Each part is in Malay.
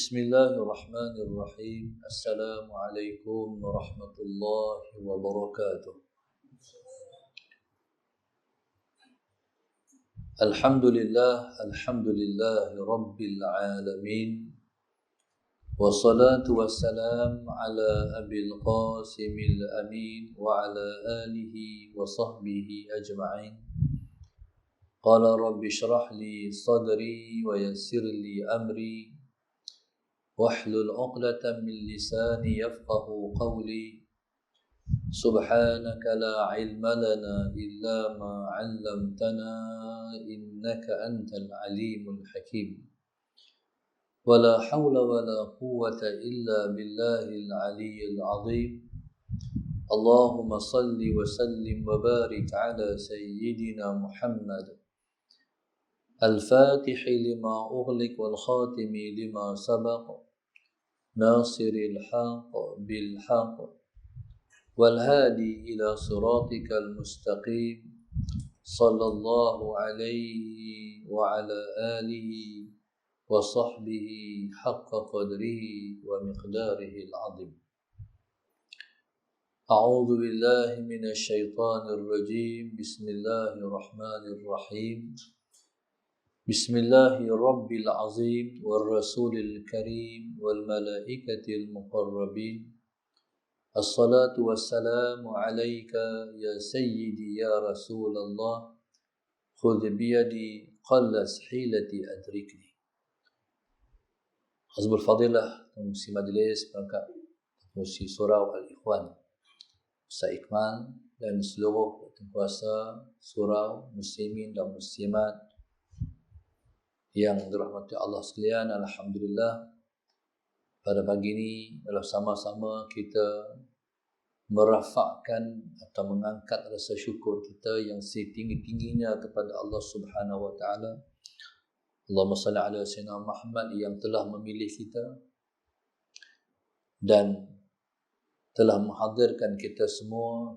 Bismillahirrahmanirrahim. Assalamualaikum warahmatullahi wabarakatuh. Alhamdulillahi rabbil alamin. Wassalatu wassalam ala abil qasimil amin wa ala alihi wa sahbihi ajma'in. Qala rabbi shrah li sadri wa yassir li amri wahlul 'uqdatam min lisani yafqahu qawli. Subhanaka la 'ilma lana illa ma 'allamtana innaka antal alimul hakim. Wala hawla wala quwwata illa billahil 'aliyyil 'azim. Allahumma salli wa sallim wa barik 'ala sayyidina Muhammad al-Fatih lima ughliq wal khatimi lima sabaq. Nasiril haqq bil haqq wal hadi ila siratikal mustaqim. Sallallahu alaihi wa ala alihi wa sahbihi haqqa qadrihi wa miqdarihi al-'azim. A'udzu billahi minasy syaithanir rajim. Bismillahirrahmanirrahim. Bismillahirabbil azim war rasulil karim wal malaikatil muqarrabin. Assalatu wassalamu alayka ya sayyidi ya Rasulullah. Khudh biyadi qallas hilati adrikni. Hazbul Fadilah, Pengurusi Majlis Perangkat Pengurusi Surau Al-Ikhwan Ustaz Ikmal dan seluruh kuasa Surau Muslimin dan Muslimat yang dirahmati Allah sekalian. Alhamdulillah, pada pagi ini adalah sama-sama kita merafakkan atau mengangkat rasa syukur kita yang setinggi-tingginya kepada Allah Subhanahu wa taala. Allahumma salli ala sayyidina Muhammad yang telah memilih kita dan telah menghadirkan kita semua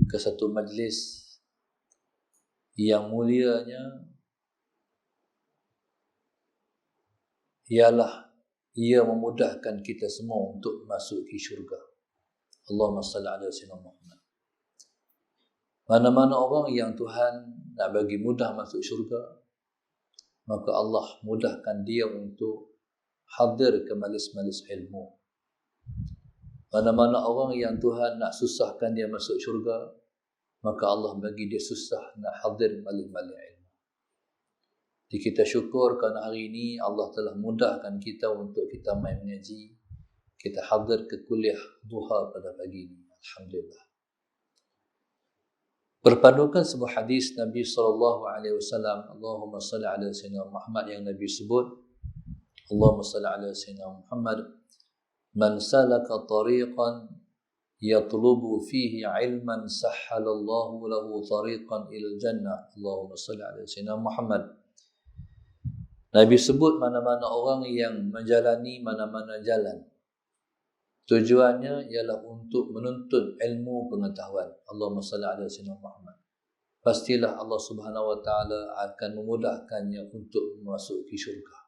ke satu majlis yang mulianya ialah ia memudahkan kita semua untuk masuk ke syurga. Allahumma salli ala sayyidina Muhammad. Mana-mana orang yang Tuhan nak bagi mudah masuk syurga, maka Allah mudahkan dia untuk hadir ke majlis-majlis ilmu. Mana-mana orang yang Tuhan nak susahkan dia masuk syurga, maka Allah bagi dia susah nak hadir majlis-majlis ilmu. Jadi kita syukur kerana hari ini Allah telah mudahkan kita untuk kita main mengaji, kita hadir ke kuliah duha pada pagi ini. Alhamdulillah. Berpandukan sebuah hadis Nabi SAW, Allahumma salli ala sayyidina Muhammad, yang Nabi sebut, Allahumma salli ala sayyidina Muhammad, man salaka tariqan yatlubu fihi ilman sahhalallahu lahu tariqan ilal jannah. Allahumma salli ala sayyidina Muhammad. Nabi sebut mana-mana orang yang menjalani mana-mana jalan, tujuannya ialah untuk menuntut ilmu pengetahuan. Allahumma salli ala sayyidina Muhammad. Pastilah Allah Subhanahu wa taala akan memudahkannya untuk memasuki syurga.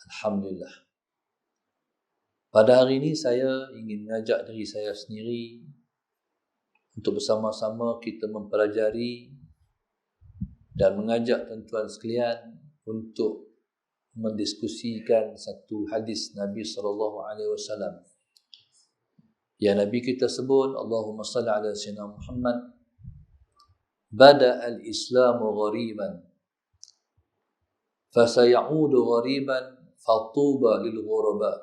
Alhamdulillah. Pada hari ini saya ingin mengajak diri saya sendiri untuk bersama-sama kita mempelajari dan mengajak tuan-tuan sekalian untuk mendiskusikan satu hadis Nabi SAW. Ya, Nabi kita sebut, Allahumma salli ala sayyidina Muhammad, bada al-islamu ghariban fasayaudu ghariban fatuba lil ghuraba.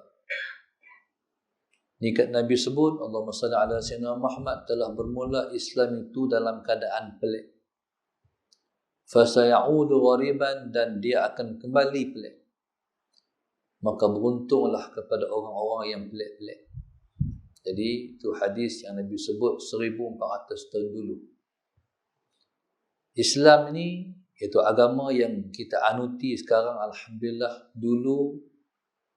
Ni kat Nabi sebut, Allahumma salli ala sayyidina Muhammad, telah bermula Islam itu dalam keadaan pelik. Fasayaudu ghariban, dan dia akan kembali pelik. Maka beruntunglah kepada orang-orang yang pelik-pelik. Jadi itu hadis yang Nabi sebut 1400 tahun dulu. Islam ni iaitu agama yang kita anuti sekarang, alhamdulillah, dulu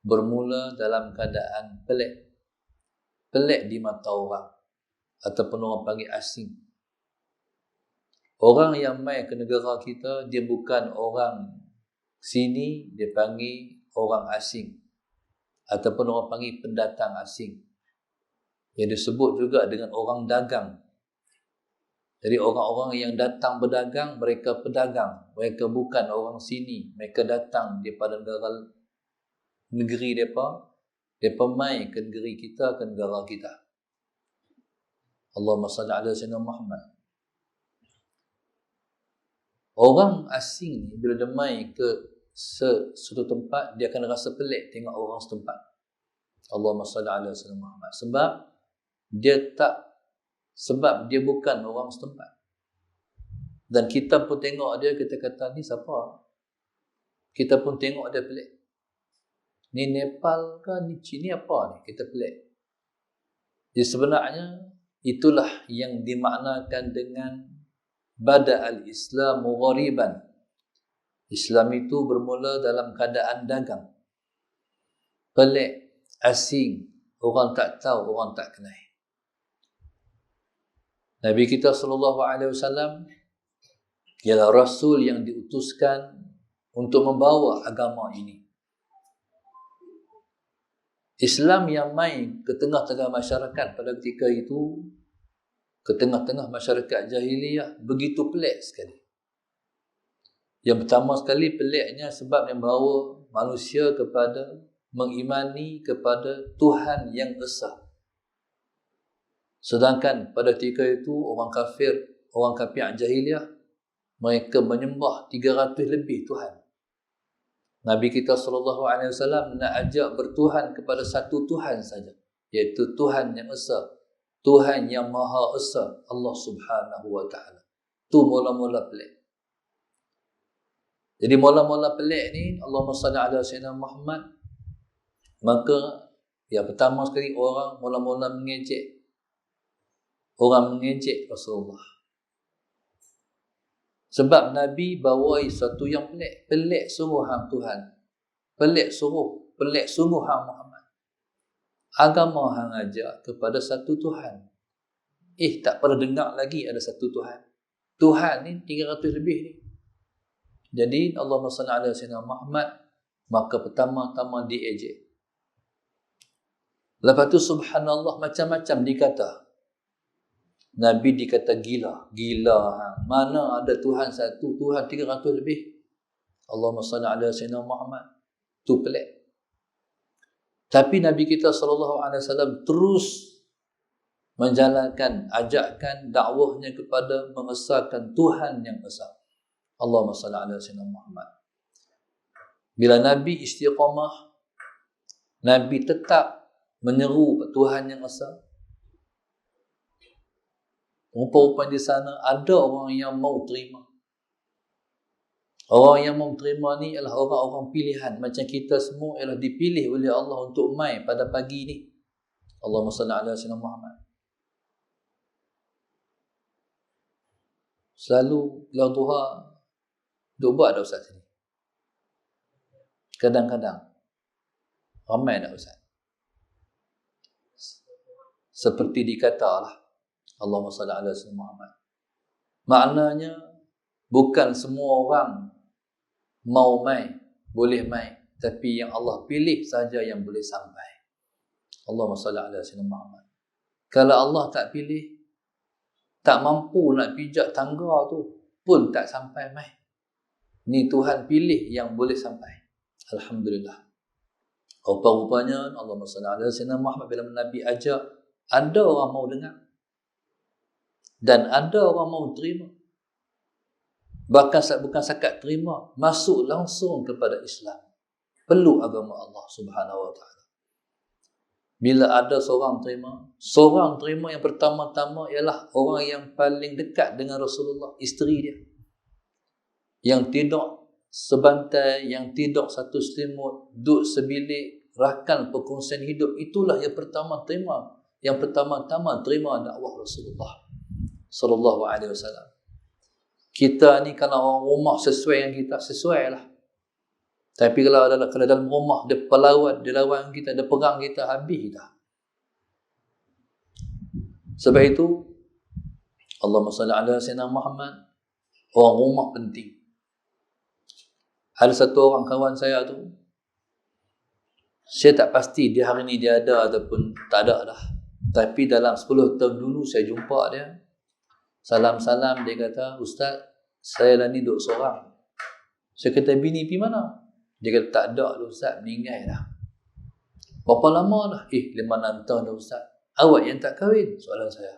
bermula dalam keadaan pelik. Pelik di mata orang ataupun orang panggil asing. Orang yang mai ke negara kita, dia bukan orang sini, dia panggil orang asing ataupun orang panggil pendatang asing, yang disebut juga dengan orang dagang. Jadi orang-orang yang datang berdagang, mereka pedagang, mereka bukan orang sini, mereka datang daripada negeri mereka mai ke negeri kita, ke negara kita. Allahumma salli ala sayyidina Muhammad. Orang asing ni bila dia mai ke suatu tempat, dia akan rasa pelik tengok orang setempat. Allahumma salli ala sayyidina Muhammad. Sebab dia bukan orang setempat. Dan kita pun tengok dia, kita kata ni siapa? Kita pun tengok dia pelik. Ni Nepal ke, ni China apa ni? Kita pelik. Jadi sebenarnya itulah yang dimaknakan dengan bada al-Islamu ghariban. Islam itu bermula dalam keadaan dagang. Pelik, asing, orang tak tahu, orang tak kenal. Nabi kita SAW ialah Rasul yang diutuskan untuk membawa agama ini. Islam yang main ke tengah-tengah masyarakat pada ketika itu, ke tengah-tengah masyarakat jahiliyah, begitu pelik sekali. Yang pertama sekali peliknya sebab yang bawa manusia kepada mengimani kepada Tuhan yang esa. Sedangkan pada ketika itu orang kafir jahiliyah, mereka menyembah 300 lebih Tuhan. Nabi kita SAW nak ajak bertuhan kepada satu Tuhan saja, iaitu Tuhan yang esa, Tuhan yang maha esa, Allah Subhanahu wa taala. Tu mula-mula pelik. Jadi mula-mula pelik ni, Allahumma salli ala sayyidina Muhammad, maka yang pertama sekali orang mula-mula mengejek. Orang mengejek Rasulullah. Sebab Nabi bawai satu yang pelik. Pelik sungguh hang Tuhan. Pelik sungguh hang Muhammad. Agama hang ajak kepada satu Tuhan. Tak pernah dengar lagi ada satu Tuhan. Tuhan ni 300 lebih ni. Jadi Allahumma salli ala sayyidina Muhammad, maka pertama-tama diejek. Lepas tu subhanallah macam-macam dikata. Nabi dikata gila. Mana ada Tuhan satu, Tuhan 300 lebih. Allahumma salli ala sayyidina Muhammad. Tu pelik. Tapi Nabi kita SAW terus menjalankan ajakan dakwahnya kepada mengesahkan Tuhan yang esa. Allahumma salli ala sayyidina Muhammad. Bila Nabi istiqamah, Nabi tetap menyeru Tuhan yang esa. Rupa-rupanya di sana ada orang yang mau terima. Orang yang mau terima ni ialah orang-orang pilihan. Macam kita semua ialah dipilih oleh Allah untuk mai pada pagi ni. Allahumma salli ala sayyidina Muhammad. Selalu kalau duha duk buat dah Ustaz sini. Kadang-kadang ramai dah Ustaz. Seperti dikatalah, Allahumma salli ala sayyidina Muhammad. Maknanya bukan semua orang mau mai, boleh mai, tapi yang Allah pilih saja yang boleh sampai. Allahumma salli ala sayyidina Muhammad. Kalau Allah tak pilih, tak mampu nak pijak tangga tu pun tak sampai mai. Ni Tuhan pilih yang boleh sampai. Alhamdulillah. Rupa-rupanya Allahumma salli ala sayyidina Muhammad, bila Nabi ajak, ada orang mau dengar. Dan ada orang mau terima. Bahkan bukan sekat terima, masuk langsung kepada Islam. Perlu agama Allah Subhanahu wa taala. Bila ada seorang terima yang pertama-tama ialah orang yang paling dekat dengan Rasulullah, isteri dia. Yang tidur sebantai, yang tidur satu selimut, duduk sebilik, rakan perkongsian hidup, itulah yang pertama terima. Yang pertama-tama terima dakwah Rasulullah sallallahu alaihi wasallam. Kita ni kalau orang rumah sesuai yang kita, sesuai lah. Tapi kalau dalam rumah dia dia lawan kita, dia perang kita, habis dah. Sebab itu Allahumma salli ala sayyidina Muhammad. Orang rumah penting. Ada satu orang kawan saya tu, Saya tak pasti dia hari ni dia ada ataupun tak ada dah. Tapi dalam 10 tahun dulu saya jumpa dia. Salam-salam dia kata, "Ustaz, saya lah ni duduk seorang." Saya kata, "Bini pergi mana?" Dia kata, "Tak ada dah Ustaz, meninggal dah." "Berapa lama dah?" 5-6 tahun dah Ustaz." "Awak yang tak kahwin?" Soalan saya.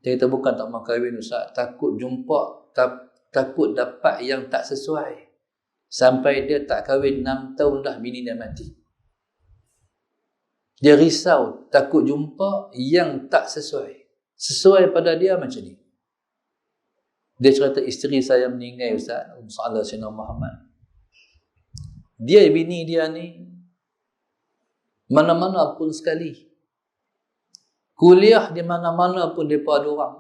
Dia kata, "Bukan tak mau kahwin Ustaz, takut jumpa, takut dapat yang tak sesuai." Sampai dia tak kahwin 6 tahun dah bini dia mati. Dia risau, takut jumpa yang tak sesuai. Sesuai pada dia macam ni. Dia cerita, "Isteri saya meninggal Ustaz, Sallallahu Alaihi Muhammad." Dia bini dia ni mana-mana pun sekali. Kuliah di mana-mana pun mereka ada orang.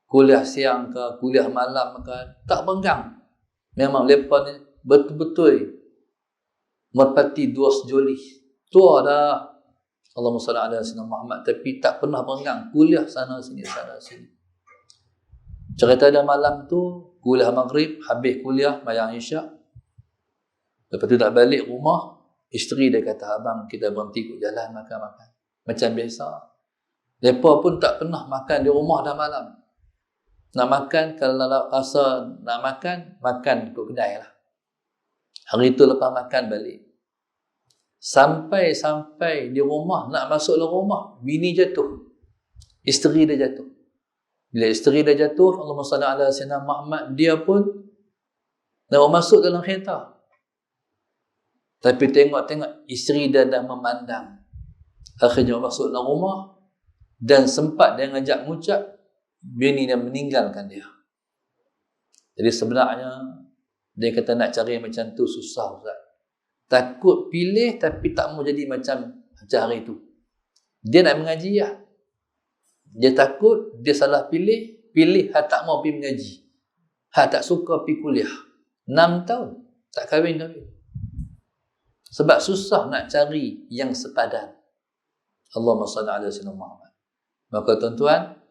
Kuliah siang ke, kuliah malam ke, tak benggang. Memang mereka ni betul-betul merpati dua sejoli. Tua dah. Allahumma salli ala sayyidina Muhammad. Tapi tak pernah benggang. Kuliah sana sini, sana sini. Cerita dia malam tu, kuliah maghrib, habis kuliah, mayang isyak. Lepas tu tak balik rumah, isteri dia kata, "Abang, kita berhenti kat jalan makan-makan." Macam biasa. Mereka pun tak pernah makan di rumah dah malam. Nak makan, kalau rasa nak makan, makan kat kedai lah. Hari tu lepas makan balik. Sampai di rumah, nak masuk dalam rumah, bini jatuh. Isteri dia jatuh. Bila isteri dia jatuh, Allahumma salli ala sayyidina Muhammad, dia pun nak masuk dalam kereta. Tapi tengok isteri dia dah memandang. Akhirnya masuk dalam rumah dan sempat dia ngajak ngucap, bini dia meninggalkan dia. Jadi sebenarnya dia kata nak cari macam tu susah Ustaz. Takut pilih tapi tak mau jadi macam hari tu. Dia nak mengaji lah. Dia takut dia salah pilih hak tak mau pergi mengaji. Hak tak suka pergi kuliah. 6 tahun tak kahwin. Sebab susah nak cari yang sepadan. Allahumma salli ala sayyidina Muhammad. Maka tuan-tuan,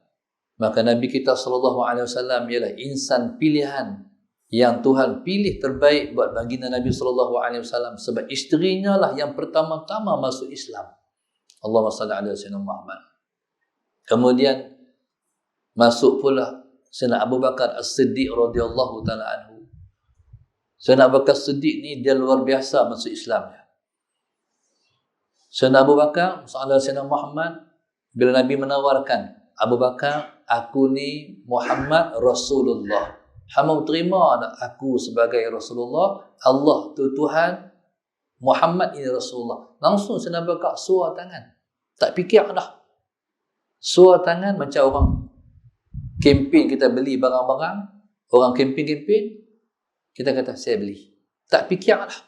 maka Nabi kita sallallahu alaihi wasallam ialah insan pilihan yang Tuhan pilih terbaik buat baginda Nabi sallallahu alaihi wasallam, sebab isterinya lah yang pertama-tama masuk Islam. Allahumma salli ala sayyidina Muhammad. Kemudian masuk pula Sayyidina Abu Bakar As-Siddiq radhiyallahu taala anhu. Sayyidina Abu Bakar As-Siddiq ni dia luar biasa masuk Islam. Sayyidina Abu Bakar sallallahu alaihi wasallam Muhammad, bila Nabi menawarkan, "Abu Bakar, aku ni Muhammad Rasulullah. Hamba terima tak aku sebagai Rasulullah? Allah tu Tuhan, Muhammad ini Rasulullah." Langsung Sayyidina Abu Bakar suar tangan. Tak fikir dah. Suar tangan macam orang kempen, kita beli barang-barang, orang kempen, kita kata saya beli. Tak fikir dah.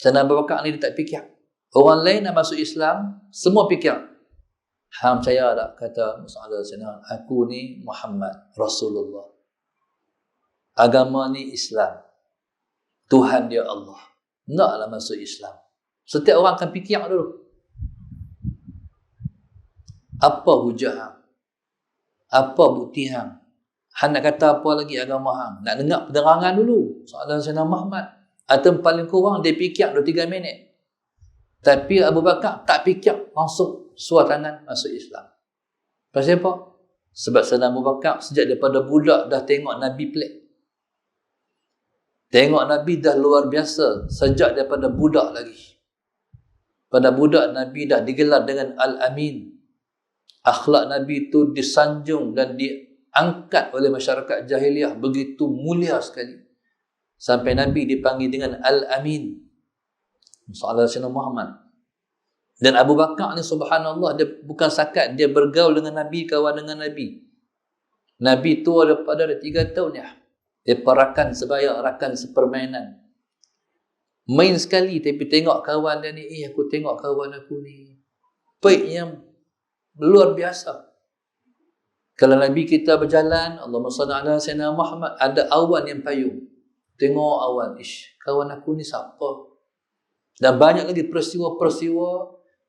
Sayyidina Abu Bakar ni dia tak fikir. Orang lain nak masuk Islam, semua fikir. Hang percaya tak kata Sayyidina, aku ni Muhammad Rasulullah. Agama ni Islam. Tuhan dia Allah. Naklah masuk Islam. Setiap orang akan fikir dulu. Apa hujah hang? Apa bukti hang? Hang nak kata apa lagi agama hang? Nak dengar penerangan dulu. Soalan Sayyidina Muhammad. Atau paling kurang dia fikir 2-3 minit. Tapi Abu Bakar tak fikir, langsung suar tangan masuk Islam. Pasal apa? Sebab Sayyidina Abu Bakar sejak daripada budak dah tengok Nabi pelik. Tengok Nabi dah luar biasa sejak daripada budak lagi. Pada budak Nabi dah digelar dengan Al-Amin. Akhlak Nabi itu disanjung dan diangkat oleh masyarakat jahiliah begitu mulia sekali. Sampai Nabi dipanggil dengan Al-Amin. Sallallahu alaihi Muhammad. Dan Abu Bakar ni subhanallah, dia bukan sakat dia bergaul dengan Nabi, kawan dengan Nabi. Nabi tua daripada 3 tahun ya. Dia rakan sebaya, rakan sepermainan. Main sekali tapi tengok kawan dia ni, aku tengok kawan aku ni. Baiknya luar biasa. Kalau Nabi kita berjalan, Allahumma salli ala sayyidina Muhammad, ada awan yang payung. Tengok awan, kawan aku ni siapa? Dan banyak lagi peristiwa-peristiwa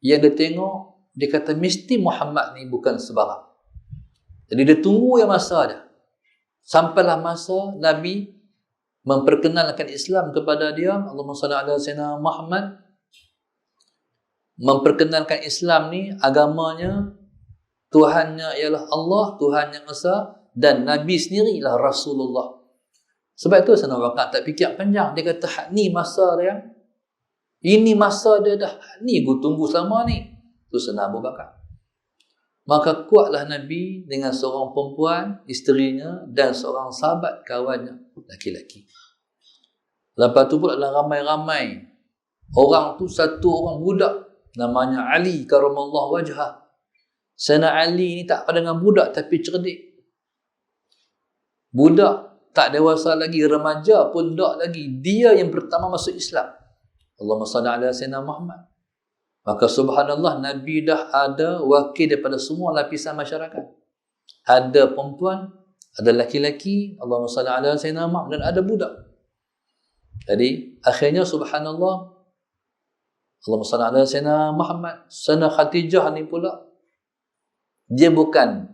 yang dia tengok, dia kata mesti Muhammad ni bukan sebarang. Jadi dia tunggu yang masa dia. Sampailah masa Nabi memperkenalkan Islam kepada dia, Allahumma salli ala sayyidina Muhammad. memperkenalkan Islam ni, agamanya, Tuhannya ialah Allah, Tuhannya Esa, dan Nabi sendiri ialah Rasulullah. Sebab itu Sayyidina Abu Bakar tak fikir panjang. Dia kata, hak ni masa dia, ini masa dia dah, hak ni aku tunggu selama ni. Itu Sayyidina Abu Bakar. Maka kuatlah Nabi dengan seorang perempuan, isterinya, dan seorang sahabat kawannya, laki-laki. Lepas tu pula dalam ramai-ramai orang tu, satu orang budak namanya Ali karamallahu wajhah. Sayyidina Ali ni tak pada dengan budak tapi cerdik. Budak tak dewasa lagi, remaja pun tak lagi. Dia yang pertama masuk Islam. Allahumma salli ala Sayyidina Muhammad. Maka subhanallah, Nabi dah ada wakil daripada semua lapisan masyarakat. Ada perempuan, ada laki-laki, Allahumma salli ala Sayyidina Muhammad, dan ada budak. Jadi akhirnya subhanallah, Allahumma salli ala Sayyidina Muhammad. Sayyidina Khadijah ni pula, dia bukan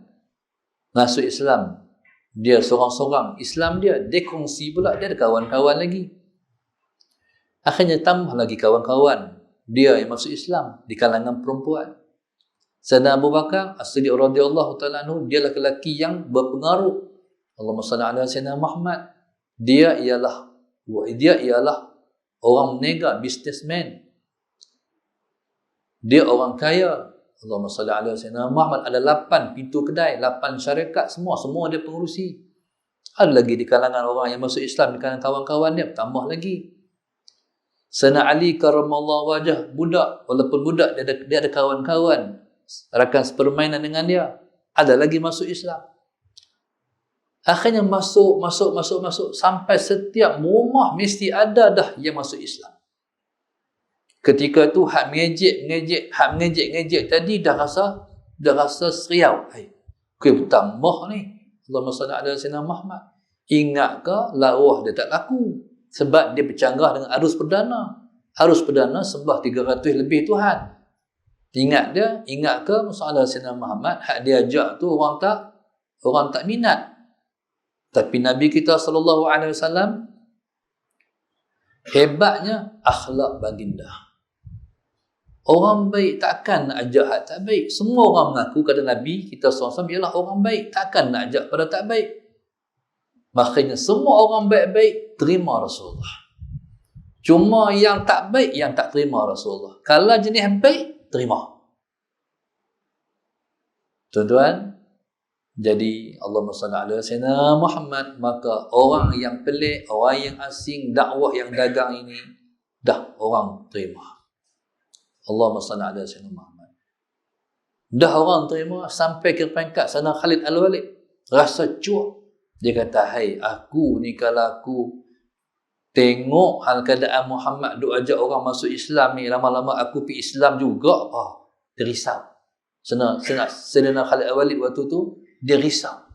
masuk Islam, dia seorang-seorang Islam dia kongsi pula, dia ada kawan-kawan lagi. Akhirnya tambah lagi kawan-kawan dia yang masuk Islam di kalangan perempuan. Sayyidina Abu Bakar As-Siddiq radhiyallahu ta'ala anhu, dia lelaki yang berpengaruh. Allahumma salli ala Sayyidina Muhammad. Dia ialah orang meniaga, businessman. Dia orang kaya. Allahumma salli ala Sayyidina Muhammad. Ada 8 pintu kedai, 8 syarikat, semua dia pengurusi. Ada lagi di kalangan orang yang masuk Islam, di kalangan kawan-kawan dia, tambah lagi. Sayyidina Ali karamallahu wajah, budak, walaupun budak, dia ada kawan-kawan, rakan sepermainan dengan dia, ada lagi masuk Islam. Akhirnya masuk, sampai setiap rumah mesti ada dah yang masuk Islam. Ketika tu hak mengejek tadi dah rasa seriau. Tambah ni, Allahumma salli ala Sayyidina Muhammad. Ingat ke lawah dia tak laku? Sebab dia bercanggah dengan arus perdana. Arus perdana sembah 300 lebih Tuhan. Ingat ke masalah Sayyidina Muhammad, hak dia ajak tu orang tak minat. Tapi Nabi kita sallallahu alaihi wasallam, hebatnya akhlak baginda. Orang baik takkan nak ajak hak tak baik. Semua orang mengaku kata Nabi kita SAW ialah orang baik, takkan nak ajak pada tak baik. Makanya semua orang baik-baik terima Rasulullah. Cuma yang tak baik yang tak terima Rasulullah. Kalau jenis baik, terima. Tuan-tuan, jadi Allahumma salli ala Sayyidina Muhammad. Maka orang yang pelik, orang yang asing, dakwah yang dagang ini, dah orang terima. Allahumma salli ala Sayyidina Muhammad. Dah orang terima sampai ke peringkat Sayyidina Khalid Al-Walid. Rasa cuak. Dia kata, hai, aku ni kalau aku tengok hal keadaan Muhammad duk ajak orang masuk Islam ni, lama-lama aku pergi Islam juga apa? Dia risau. Sayyidina Khalid Al-Walid waktu tu, dia risau.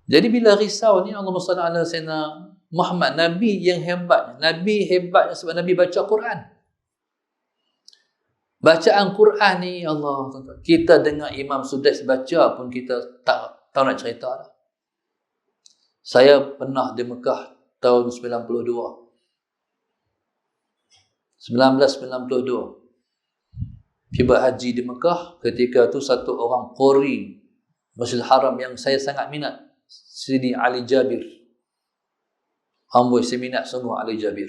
Jadi bila risau ni, Allahumma salli ala Sayyidina Muhammad, Nabi yang hebat. Nabi hebatnya sebab Nabi baca Quran. Bacaan Quran ni, Allah, kita dengar Imam Sudais baca pun kita tak tahu nak cerita dah. Saya pernah di Mekah tahun 1992. Tiba haji di Mekah, ketika tu satu orang qori Masjidil Haram yang saya sangat minat, Sidi Ali Jabir. Amboi, saya minat sungguh Ali Jabir.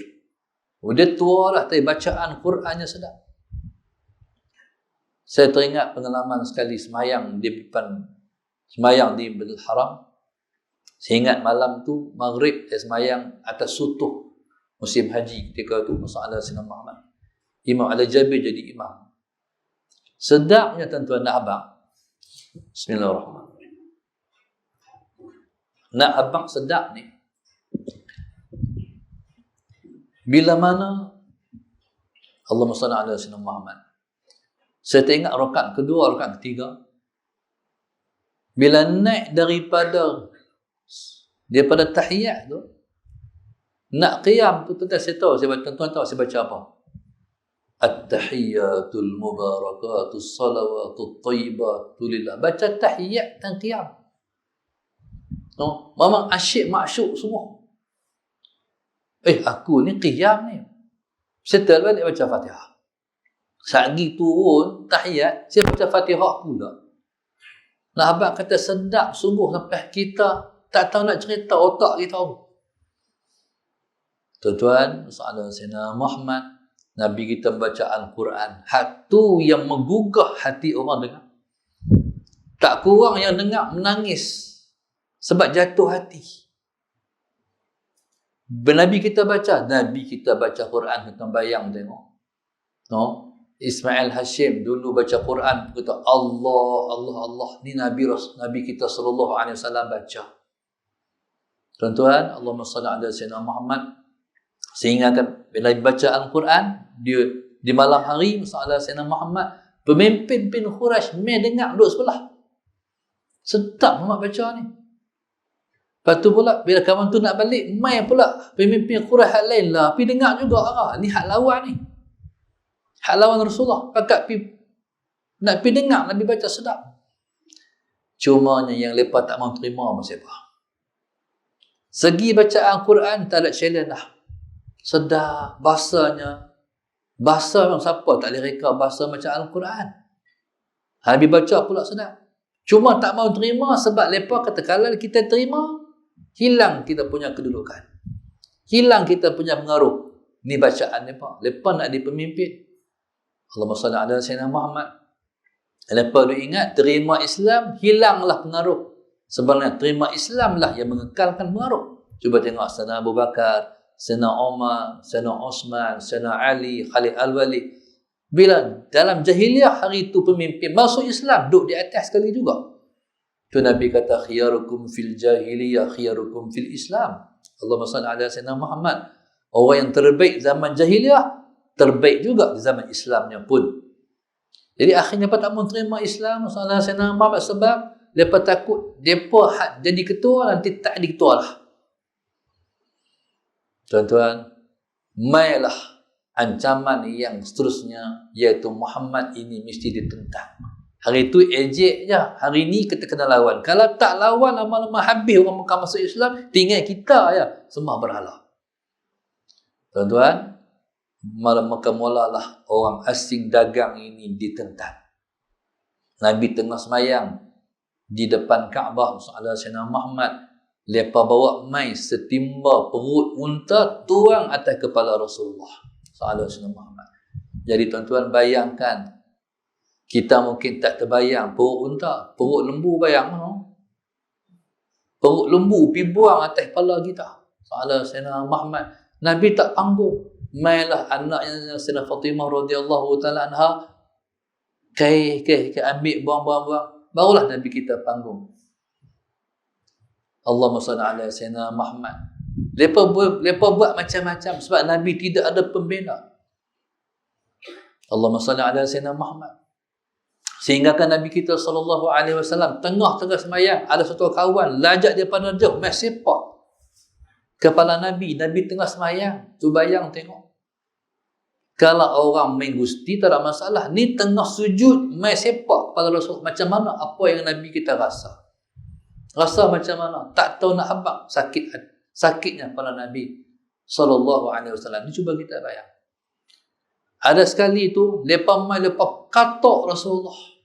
Dia tua lah, tapi bacaan Qurannya sedap. Saya teringat pengalaman sekali semayang di Masjidil Haram. Saya ingat malam tu maghrib saya semayang atas sutuh musim haji ketika tu masalah Sayyidina Muhammad. Imam Ali Jabir jadi imam. Sedapnya tuan-tuan dan abang. Bismillahirrahmanirrahim. Nak abang sedap ni. Bila mana Allahumma salli ala Sayyidina Muhammad. Saya teringat rakaat kedua, rakaat ketiga. Bila naik daripada tahiyat tu, nak qiyam tu, tuan-tuan saya tahu, tuan-tuan tahu saya baca apa? At-tahiyyatul mubarakatus salawatut thayyibatu lillah. Baca tahiyat dan qiyam. No, memang asyik masyuk semua. Aku ni qiyam ni. Settle balik baca Fatihah. Saat pergi turun tahiyat, saya baca Fatihah pula. Nah, abang kata sedap sungguh sampai kita tak tahu nak cerita, otak kita tahu. Tuan-tuan, soalan Sayyidina Muhammad, Nabi kita membaca Al-Quran. Hak tu yang menggugah hati orang dengar. Tak kurang yang dengar menangis sebab jatuh hati. Nabi kita baca Quran, kita bayang tengok. No? Ismail Hashim dulu baca Quran, kata Allah, Allah, Allah. Ni Nabi kita sallallahu alaihi wasallam baca. Tuan-tuan, Allahumma salli ala Sayyidina Muhammad. Sehingga kan bila baca Al-Quran, dia di malam hari, Sayyidina Sayyidina Muhammad, pemimpin Quraisy mai dengar duduk sebelah. Sedap Muhammad baca ni. Lepas tu pula, bila kawan tu nak balik, mai pula pemimpin Quraisy hak lain lah. Pergi dengar juga. Ni hak lawan ni. Hak lawan Rasulullah. Pakat nak pergi dengar Nabi baca sedap. Cumanya yang mereka tak mahu terima macam apa? Segi baca Al-Quran tak ada challenge dah. Sedap. Bahasa memang siapa tak boleh reka bahasa macam Al-Quran. Nabi baca pula sedap. Cuma tak mahu terima sebab mereka kata kalau kita terima, hilang kita punya kedudukan. Hilang kita punya pengaruh. Ni bacaan mereka. Mereka nak di pemimpin. Allahumma salli ala Sayyidina Muhammad. Mereka duk ingat terima Islam, hilanglah pengaruh. Sebenarnya terima Islam lah yang mengekalkan pengaruh. Cuba tengok Sayyidina Abu Bakar, Sayyidina Umar, Sayyidina Osman, Sayyidina Ali, Khalid Al-Walid. Bila dalam jahiliah hari itu pemimpin masuk Islam, duduk di atas sekali juga. Tu Nabi kata khiyarukum fil jahiliyah, khiyarukum fil Islam. Allahumma salli ala Sayyidina Muhammad. Orang yang terbaik zaman jahiliah, terbaik juga di zaman Islamnya pun. Jadi akhirnya mereka tak mahu terima Islam, Sallallahu Alaihi Wasallam, sebab mereka takut mereka jadi ketua nanti tak jadi ketua lah. Tuan-tuan, mailah ancaman yang seterusnya, iaitu Muhammad ini mesti ditentang. Hari itu ejek je, hari ni kita kena lawan. Kalau tak lawan, lama-lama habis orang Mekah masuk Islam, tinggal kita ya, semua berhala. Tuan-tuan, maka mulalah orang asing dagang ini ditentang. Nabi tengah semayang di depan Kaabah, Sayyidina Muhammad, mereka bawa mai setimba perut unta tuang atas kepala Rasulullah Sayyidina Muhammad. Jadi tuan-tuan bayangkan, kita mungkin tak terbayang perut unta, perut lembu bayang, no? Perut lembu pergi buang atas kepala kita. Sayyidina Muhammad, Nabi tak tanggung. Mailah anaknya Sayyidah Fatimah radhiyallahu taala anha kai ambil buang. Barulah Nabi kita panggung. Allahumma salli ala Sayyidina Muhammad. Lepa buat macam-macam sebab Nabi tidak ada pembela. Allahumma salli ala Sayyidina Muhammad. Sehingga kan Nabi kita sallallahu alaihi wasallam tengah-tengah sembahyang, ada satu kawan lajak daripada jauh mai sepak kepala Nabi tengah sembahyang. Tu bayang tengok. Kalau orang main gusti tak ada masalah. Ni tengah sujud, main sepak kepala Rasul. Macam mana apa yang Nabi kita rasa? Rasa macam mana? Tak tahu nak habaq. Sakitnya kepala Nabi sallallahu alaihi wasallam. Ni cuba kita bayang. Ada sekali tu, lepas katok Rasulullah.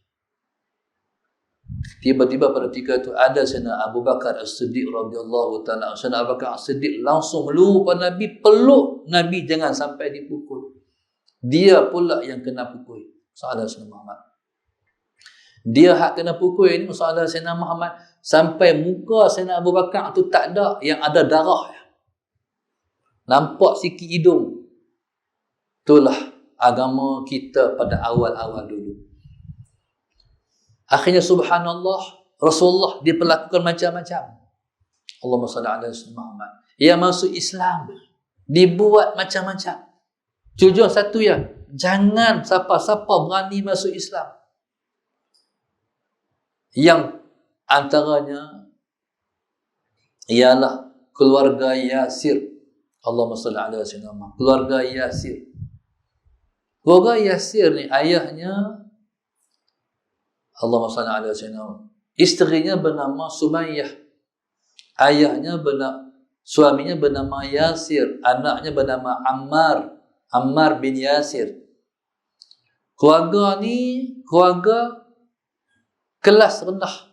Tiba-tiba pada ketika itu ada Sayyidina Abu Bakar As-Siddiq radhiyallahu ta'ala. Sayyidina Abu Bakar As-Siddiq langsung meluru pada Nabi, peluk Nabi jangan sampai dipukul. Dia pula yang kena pukul. Sahabat Sayyidina Muhammad. Dia hak kena pukul ini sahabat Sayyidina Muhammad sampai muka Sayyidina Abu Bakar tu tak ada, yang ada darah. Nampak sikit hidung. Itulah agama kita pada awal-awal dulu. Akhirnya subhanallah, Rasulullah diperlakukan macam-macam. Allahumma salli ala Sayyidina Muhammad. Yang masuk Islam dibuat macam-macam. Tujuan satu ya, jangan siapa-siapa berani masuk Islam. Yang antaranya ialah keluarga Yasir. Allahumma salli ala Sayyidina Muhammad. Keluarga Yasir. Keluarga Yasir ni ayahnya, Allahumma salli ala Sayyidina Muhammad, isterinya bernama Sumayyah. Ayahnya suaminya bernama Yasir. Anaknya bernama Ammar. Ammar bin Yasir. Keluarga ni keluarga kelas rendah.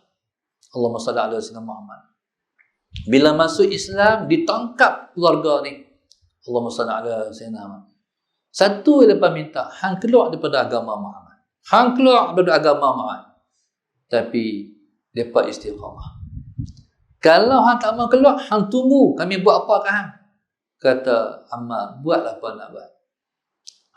Allahumma salli ala sayyidina Muhammad. Bila masuk Islam, ditangkap keluarga ni. Allahumma salli ala sayyidina Muhammad. Satu lepas minta, hang keluar daripada agama Muhammad. Hang keluar daripada agama Muhammad. Tapi mereka istiqamah. Kalau hang tak mau keluar, hang tunggu kami buat apa ke hang? Kata Ammar, buatlah apa nak buat.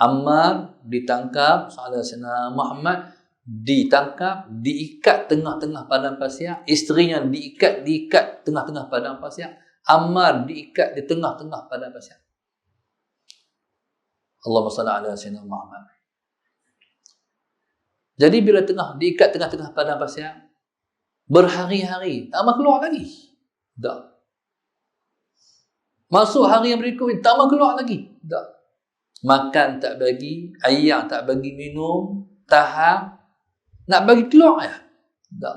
Ammar ditangkap, Sayyidina Muhammad ditangkap, diikat tengah-tengah padang pasir. Isterinya diikat tengah-tengah padang pasir. Ammar diikat di tengah-tengah padang pasir. Allahumma salli ala Sayyidina Muhammad. Jadi bila diikat tengah-tengah padang pasir, berhari-hari tak mau keluar lagi. Tak. Masuk hari yang berikut, tak mau keluar lagi. Tak. Makan tak bagi, air tak bagi minum, tahan. Nak bagi keluar ya? Tak.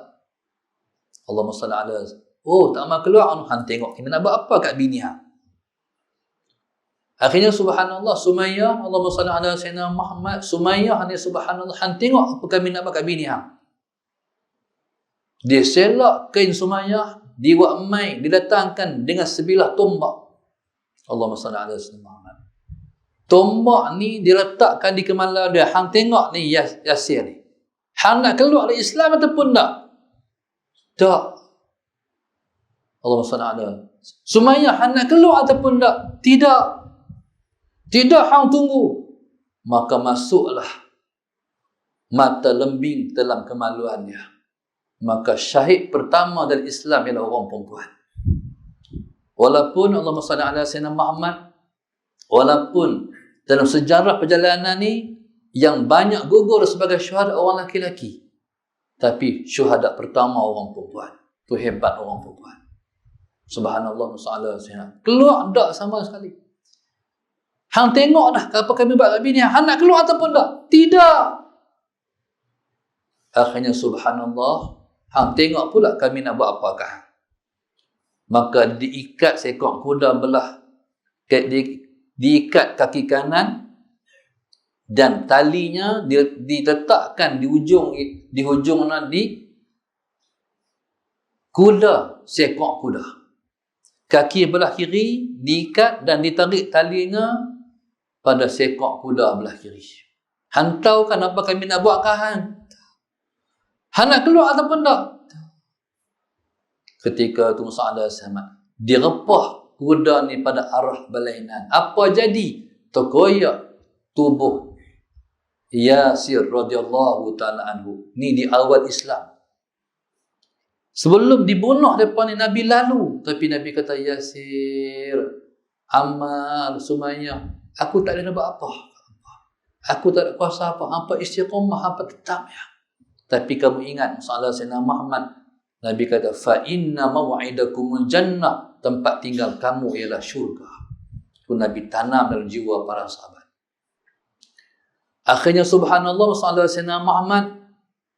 Allahumma salli ala. Oh, tak mau keluar. Han tengok kita nak buat apa kat bini hang. Akhirnya subhanallah, Sumayyah, Allahumma salli ala sayyidina Muhammad. Sumayyah ni subhanallah, han tengok apa kami nak buat kat bini hang. Dia selak kain Sumayyah, dibuat mai, didatangkan dengan sebilah tombak. Allahumma salli ala sayyidina Muhammad. Tombak ni diletakkan di kepala dia. Hang tengok ni Yasir ni. Hang nak keluar dari Islam ataupun tak? Tak. Allahumma salli ala. Sumayyah, hang nak keluar ataupun tak? Tidak. Tidak, hang tunggu. Maka masuklah mata lembing dalam kemaluannya. Maka syahid pertama dari Islam ialah orang perempuan. Walaupun Allahumma salli ala sayyidina Muhammad, walaupun dalam sejarah perjalanan ni yang banyak gugur sebagai syuhada orang laki-laki, tapi syuhada pertama orang perempuan. Tu hebat orang perempuan. Subhanallah, sallallahu alaihi wasallam. Keluar tak sama sekali. Hang tengok dah apa kami buat kat bini hang nak keluar ataupun tak? Tidak. Akhirnya subhanallah, hang tengok pula kami nak buat apakah. Maka diikat seekor kuda belah, diikat kaki kanan dan talinya diletakkan di hujung nadi kuda, seekor kuda. Kaki belah kiri diikat dan ditarik talinya pada seekor kuda belah kiri. Hang tahu kan apa kami nak buat kah hang? Hang nak keluar ataupun tak? Ketika itu Musa AS direpah kuda ni pada arah berlainan. Apa jadi? Terkoyak tubuh Yasir radhiyallahu ta'ala anhu. Ni di awal Islam. Sebelum dibunuh depan ni Nabi lalu. Tapi Nabi kata, Yasir, Ammar, Sumayyah, aku tak ada buat apa. Aku tak ada kuasa apa. Hampa istiqamah, hampa tetap ya. Tapi kamu ingat, Salah Sayyidina Muhammad, Nabi kata, fa inna maw'idakumul jannah, tempat tinggal kamu ialah syurga. Itu Nabi tanam dalam jiwa para sahabat. Akhirnya subhanallah, sallallahu alaihi wasallam Muhammad,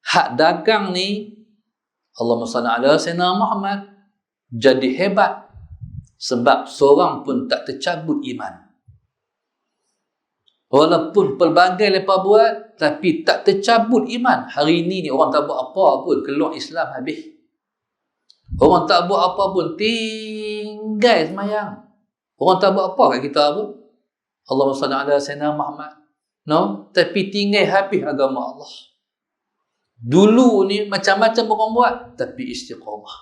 hak dagang ni, Allahumma salli ala sayyidina Muhammad, jadi hebat sebab seorang pun tak tercabut iman. Walaupun pelbagai lepas buat, tapi tak tercabut iman. Hari ini ni orang tak buat apa pun, keluar Islam habis. Orang tak buat apa pun, tinggal semayang. Orang tak buat apa kat kita pun. Allahumma salli ala sayyidina Muhammad. No? Tapi tinggal habis agama Allah. Dulu ni macam-macam orang buat, tapi istiqamah.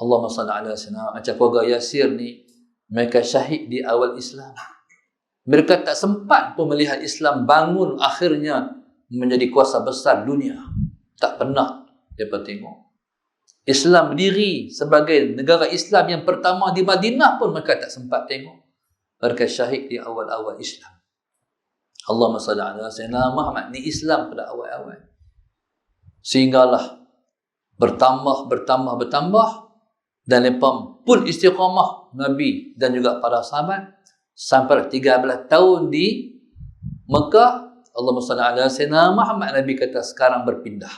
Allahumma salli ala sayyidina. Macam keluarga Yasir ni, mereka syahid di awal Islam. Mereka tak sempat pun melihat Islam bangun akhirnya menjadi kuasa besar dunia. Tak pernah mereka tengok. Islam berdiri sebagai negara Islam yang pertama di Madinah pun mereka tak sempat tengok. Mereka syahid di awal-awal Islam. Allahumma salli ala sayyidina Muhammad. Ni Islam pada awal-awal. Sehinggalah bertambah dan lepas pun istiqamah Nabi dan juga para sahabat sampai 13 tahun di Mekah. Allahumma salli ala sayyidina Muhammad. Nabi kata sekarang berpindah.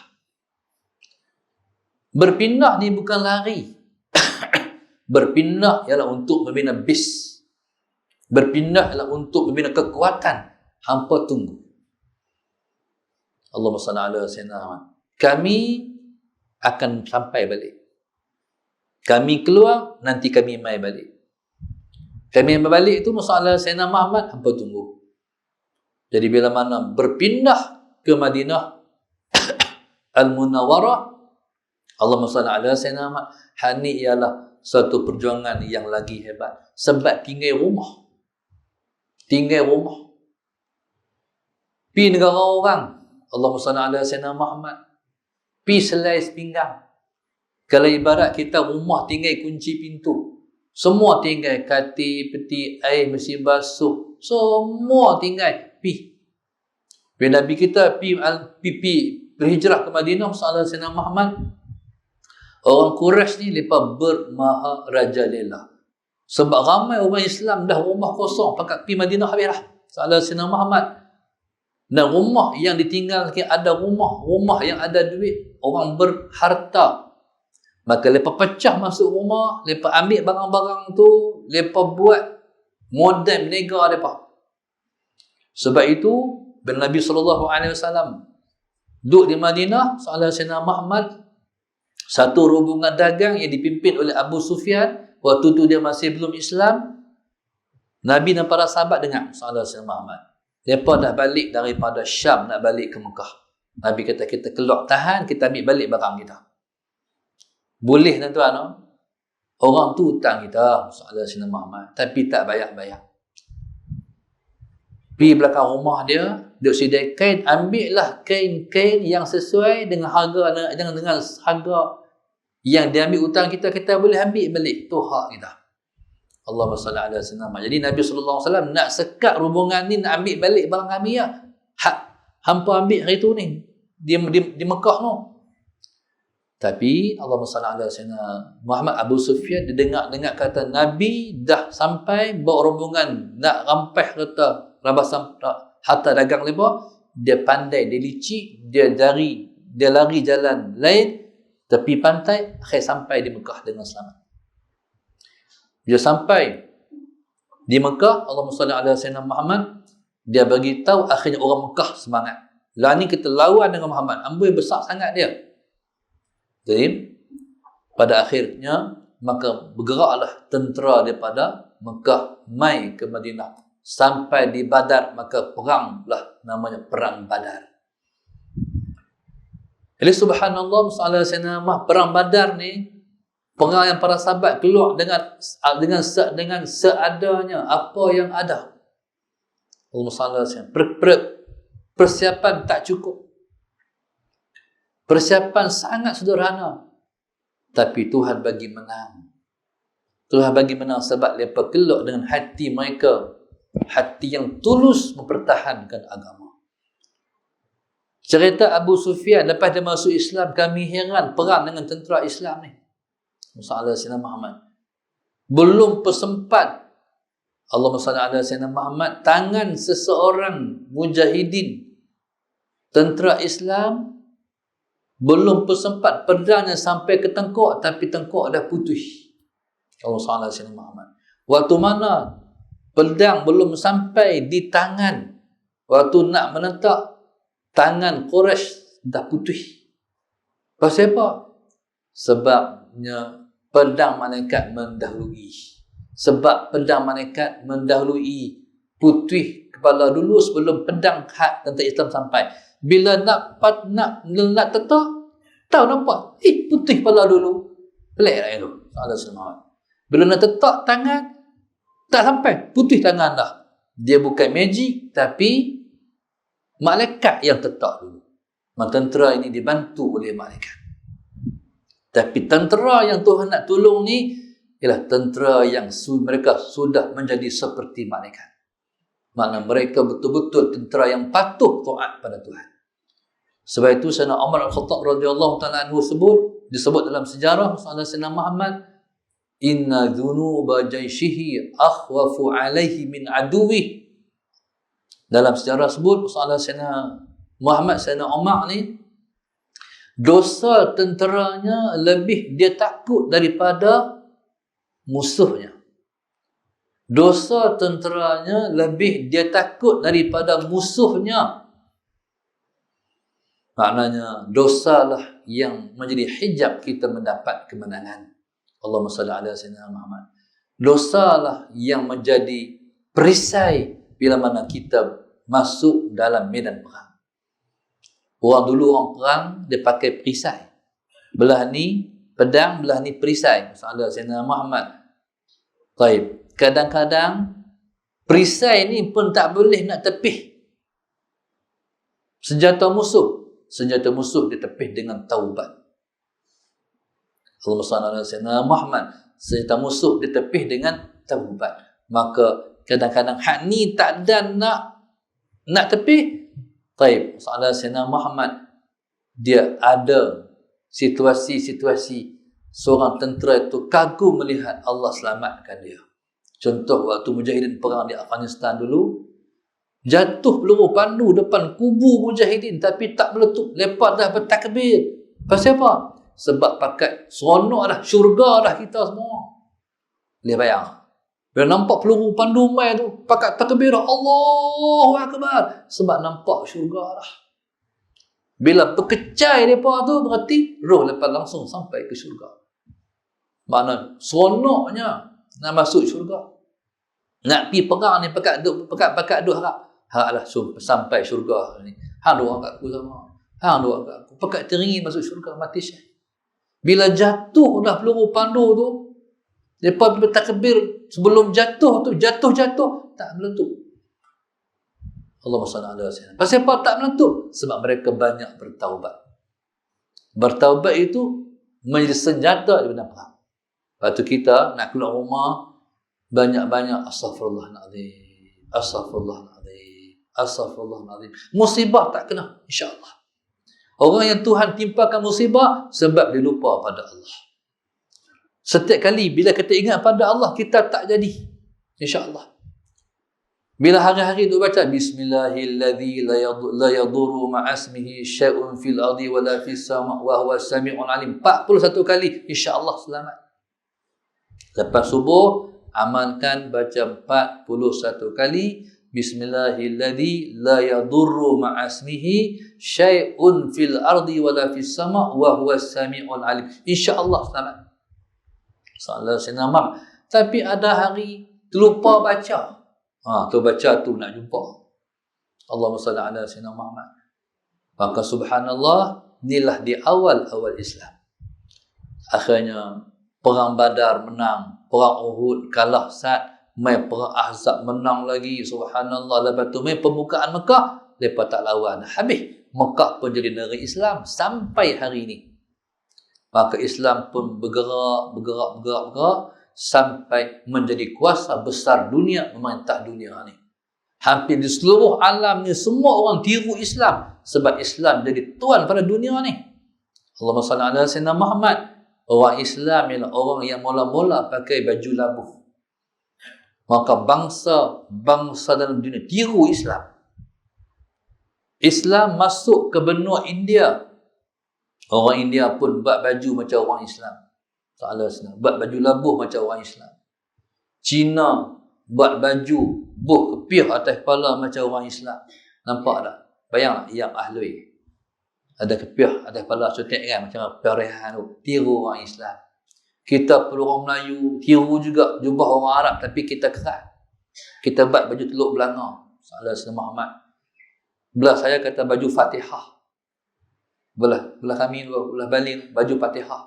Berpindah ni bukan lari. Berpindah ialah untuk membina bis. Berpindahlah untuk membina kekuatan. Hampa tunggu. Allahumma salli ala sayyidina Muhammad. Kami akan sampai balik. Kami keluar, nanti kami mai balik. Kami yang balik itu masalah Sayyidina Muhammad, hampa tunggu. Jadi bila mana berpindah ke Madinah Al-Munawwarah, Allahumma salli ala Sayyidina Muhammad, hani ialah satu perjuangan yang lagi hebat. Sebab tinggal rumah. Tinggal rumah. Pi negara orang, Allahumma salli ala Sayyidina Muhammad. Pi selai sepinggang. Kalau ibarat kita rumah tinggal kunci pintu. Semua tinggal katil, peti, air, mesin basuh. Semua tinggal. Pi. Bila Nabi kita pi berhijrah ke Madinah, Sallallahu Alaihi Wasallam Muhammad, orang Quraisy ni lepas bermaharajalela. Sebab ramai orang Islam dah rumah kosong, pakat pi Madinah habislah. Sallallahu Alaihi Wasallam Muhammad. Dan rumah yang ditinggal, ada rumah yang ada duit, orang berharta. Maka lepas pecah masuk rumah, lepas ambil barang-barang tu, lepas buat modem nega lepas. Sebab itu bila Nabi SAW duduk di Madinah, Sallallahu Alaihi Wasallam Muhammad, satu rombongan dagang yang dipimpin oleh Abu Sufyan, waktu tu dia masih belum Islam. Nabi dan para sahabat dengar Sallallahu Alaihi Wasallam Muhammad, mereka dah balik daripada Syam nak balik ke Mekah. Nabi kata, kita keluar, tahan, kita ambil balik barang kita. Boleh tuan-tuan, orang tu hutang kita Sallallahu Alaihi Wasallam Muhammad, tapi tak bayar-bayar. Pergi belakang rumah dia, dia sedia kain, ambillah kain-kain yang sesuai dengan harga, dengan harga yang dia ambil hutang kita, kita boleh ambil balik. Tu hak kita. Allahumma salli ala sayyidina Muhammad. Jadi Nabi SAW nak sekat rombongan ni, nak ambil balik barang kami ya. Hampa ambil hari tu ni di Mekah tu. Tapi Allahumma salli ala sayyidina Muhammad, Abu Sufyan dia dengar kata Nabi dah sampai, bawa rombongan nak rampas kata rabasan harta dagang mereka. Dia pandai, dia licik, dia lari jalan lain tepi pantai, akhir sampai di Mekah dengan selamat. Dia sampai di Mekah, Allahumma salli ala sayyidina Muhammad, dia bagi tahu, akhirnya orang Mekah semangat. Lah ni kita lawan dengan Muhammad, amboi besar sangat dia. Jadi pada akhirnya maka bergeraklah tentera daripada Mekah mai ke Madinah. Sampai di Badar, maka peranglah, namanya perang Badar. Jadi subhanallah, perang Badar ni, perang yang para sahabat keluar dengan seadanya, apa yang ada. Persiapan tak cukup. Persiapan sangat sederhana. Tapi Tuhan bagi menang. Tuhan bagi menang sebab mereka keluar dengan hati mereka, hati yang tulus mempertahankan agama. Cerita Abu Sufyan lepas dia masuk Islam, kami heran perang dengan tentera Islam ni. Sallallahu Alaihi Wasallam Muhammad. Belum persempat, Allahumma salli ala sayyidina Muhammad, tangan seseorang mujahidin tentera Islam belum persempat pedangnya sampai ke tengkok, tapi tengkok dah putih. Allahumma salli ala sayyidina Muhammad. Waktu mana pedang belum sampai di tangan, waktu nak menentak, tangan Quraisy dah putih. Pasal apa? Sebabnya pedang malaikat mendahului. Sebab pedang malaikat mendahului, putih kepala dulu sebelum pedang hak tentera Islam sampai. Bila nak tetak, tahu nampak, putih kepala dulu. Pelik lah itu. Bila nak tetak tangan, tak sampai, putih tangan dah. Dia bukan magic, tapi malaikat yang tetak dulu. Tentera ini dibantu oleh malaikat. Tapi tentera yang Tuhan nak tolong ni ialah tentera yang mereka sudah menjadi seperti malaikat. Makna mereka betul-betul tentera yang patuh taat pada Tuhan. Sebab itu Sayyidina Umar Al-Khattab radhiyallahu ta'ala anhu disebut dalam sejarah Sayyidina Muhammad, inna dhunuba jaishihi akhwafu alaihi min aduwih. Dalam sejarah sebut Sayyidina Muhammad, Sayyidina Umar ni, dosa tenteranya lebih dia takut daripada musuhnya. Dosa tenteranya lebih dia takut daripada musuhnya. Maknanya dosalah yang menjadi hijab kita mendapat kemenangan. Allahumma salli ala sayyidina Muhammad. Dosalah yang menjadi perisai bila mana kita masuk dalam medan perang. Orang dulu orang perang dia pakai perisai. Belah ni pedang, belah ni perisai. Sallallahu sayyidina Muhammad. Baik. Kadang-kadang perisai ni pun tak boleh nak tepih senjata musuh. Senjata musuh ditepih dengan taubat. Allahumma salli ala sayyidina Muhammad. Senjata musuh ditepih dengan taubat. Maka kadang-kadang hak ni tak ada nak tepih. Taib. Sallallahu sayyidina Muhammad. Dia ada situasi-situasi seorang tentera itu kagum melihat Allah selamatkan dia. Contoh waktu mujahidin perang di Afghanistan dulu, jatuh peluru pandu depan kubu mujahidin tapi tak meletup. Lepas dah bertakbir. Pasal apa? Sebab pakat seronok dah, syurga dah kita semua. Boleh bayang. Bila nampak peluru pandu mai tu, pakat takbir Allahu Akbar. Sebab nampak syurga dah. Bila berkecai mereka tu, berarti roh lepas langsung sampai ke syurga. Makna seronoknya nak masuk syurga. Nak pergi perang ni pakat duk harap. Haraplah sampai syurga ni. Hang doa kat aku sama. Hang doa kat aku. Pakat teringin masuk syurga, mati syahid. Bila jatuh dah peluru pandu tu, lepas bertakbir sebelum jatuh tu, jatuh tak meletup. Allahumma salli ala sayyidina. Pasal apa tak meletup? Sebab mereka banyak bertaubat. Bertaubat itu menjadi senjata di medan perang. Lepas tu kita nak keluar rumah, banyak-banyak astaghfirullahaladzim, astaghfirullahaladzim, astaghfirullahaladzim. Musibah tak kena, insya-Allah. Orang yang Tuhan timpakan musibah sebab dia lupa pada Allah. Setiap kali bila kita ingat pada Allah, kita tak jadi, insya-Allah. Bila hari-hari tu baca bismillahilladzi la yadurru ma'asmihi syai'un fil ardi wala fis sama' wa huwa sami'un alim, 41 kali, insya-Allah selamat. Lepas subuh amalkan baca 41 kali bismillahilladzi la yadurru ma'asmihi syai'un fil ardi wala fis sama' wa huwas sami'ul alim. Insya-Allah selamat. Sallallahu alaihi wasallam. Tapi ada hari terlupa baca. Tu baca tu nak jumpa. Allahumma salli ala sayyidina Muhammad. Maka subhanallah, inilah di awal-awal Islam. Akhirnya perang Badar menang, perang Uhud kalah sat, mai perang Ahzab menang lagi, subhanallah. Lepas tu mai pembukaan Mekah, lepas tak lawan, habis Mekah pun jadi negeri Islam sampai hari ini. Maka Islam pun bergerak sampai menjadi kuasa besar dunia, memerintah dunia ni. Hampir di seluruh alam ni semua orang tiru Islam sebab Islam jadi tuan pada dunia ni. Allahumma salli ala sayyidina Muhammad. Orang Islam ialah orang yang mula-mula pakai baju labuh. Maka bangsa dalam dunia tiru Islam. Islam masuk ke benua India. Orang India pun buat baju macam orang Islam. Buat baju labuh macam orang Islam. Cina buat baju buh kepiah atas kepala macam orang Islam. Nampak tak? Bayang yang ahlui. Ada kepiah atas kepala sotek kan macam perehan tu. Tiru orang Islam. Kita perlu orang Melayu, tiru juga jubah orang Arab tapi kita kerat. Kita buat baju teluk belanga. Sallallahu alaihi Muhammad. Belah saya kata baju Fatihah. Belah kami belah Bali baju Fatihah.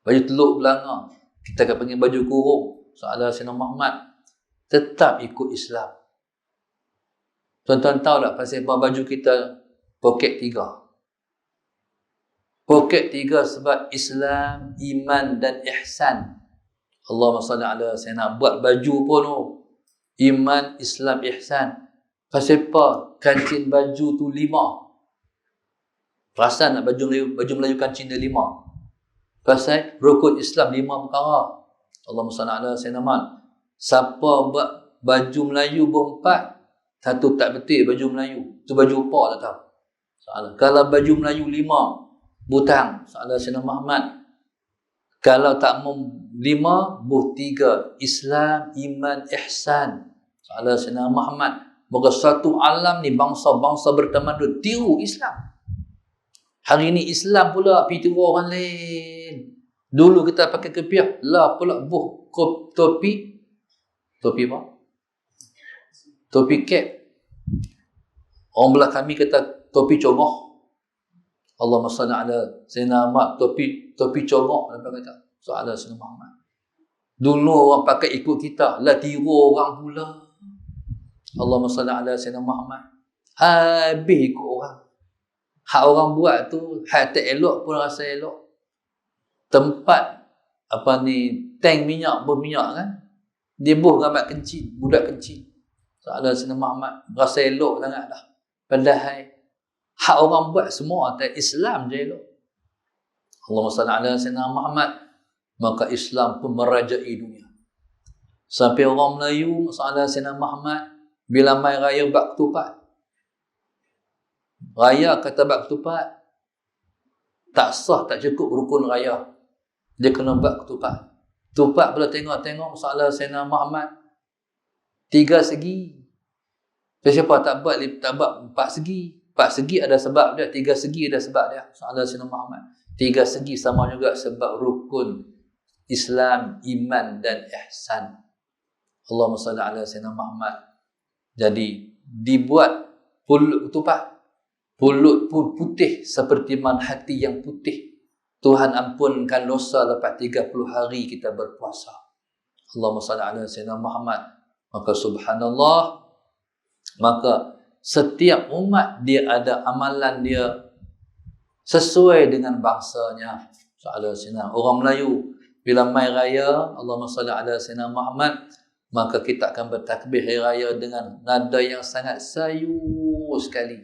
Baju teluk belanga. Kita akan panggil baju kurung. Sallallahu alaihi Muhammad. Tetap ikut Islam. Tuan-tuan tahu tak pasal baju kita poket 3? Poket 3 sebab Islam, iman dan ihsan. Allahumma salli ala sayyidina. Buat baju pun iman, Islam, ihsan. Pasal apa? Kancing baju tu 5. Perasan nak baju Melayu kancing dia 5. Pasal rukun Islam 5 perkara. Allahumma salli ala sayyidina Muhammad. Siapa buat baju Melayu berempat, satu tak betul baju Melayu. Tu baju apa tak tahu. Kalau baju Melayu 5 butang, salah sayyidina Muhammad. Kalau tak mau 5 5, buh 3. Islam, iman, ihsan. Soalan Sayyidina Muhammad. Maka satu alam ni bangsa-bangsa bertamadun tiru Islam. Hari ni Islam pula pergi tiru orang lain. Dulu kita pakai kepiah, lah pula buh topi. Topi apa? Topi cap. Orang belah kami kata topi congok. Allahumma salli ala Sayyidina Muhammad, topi congok apa kata? Soalan Sayyidina Muhammad. Dulu orang pakai ikut kita, lah tiru orang pula. Allahumma salli ala Sayyidina Muhammad. Habis ikut orang. Hak orang buat tu, hak tak elok pun rasa elok. Tempat tank minyak, berminyak kan, dia buh gambar kencing, budak kencing. Soalan Sayyidina Muhammad, rasa elok sangat dah. Padahal hak orang buat semua atas Islam je elok. Allahumma salli ala Sayyidina Muhammad. Maka Islam pun merajai dunia. Sampai orang Melayu, soalan Sayyidina Muhammad, bila mai raya bak ketupat. Raya kata bak ketupat, tak sah, tak cukup rukun raya. Dia kena bak ketupat. Ketupat bila tengok-tengok soalan Sayyidina Muhammad, 3 segi. Siapa tak buat 4 segi? 4 segi ada sebab dia, 3 segi ada sebab dia. Soalan Sayyidina Muhammad. 3 segi sama juga sebab rukun Islam, iman dan ihsan. Allahumma salli ala Sayyidina Muhammad. Jadi dibuat pulut ketupat. Pulut pun putih seperti man hati yang putih. Tuhan ampunkan dosa lepas 30 hari kita berpuasa. Allahumma salli ala Sayyidina Muhammad. Maka subhanallah, maka setiap umat dia ada amalan dia sesuai dengan bangsanya. Soalan Sayyidina orang Melayu, bila mai raya Allahumma salli ala Sayyidina Muhammad, maka kita akan bertakbir hari raya dengan nada yang sangat sayu sekali.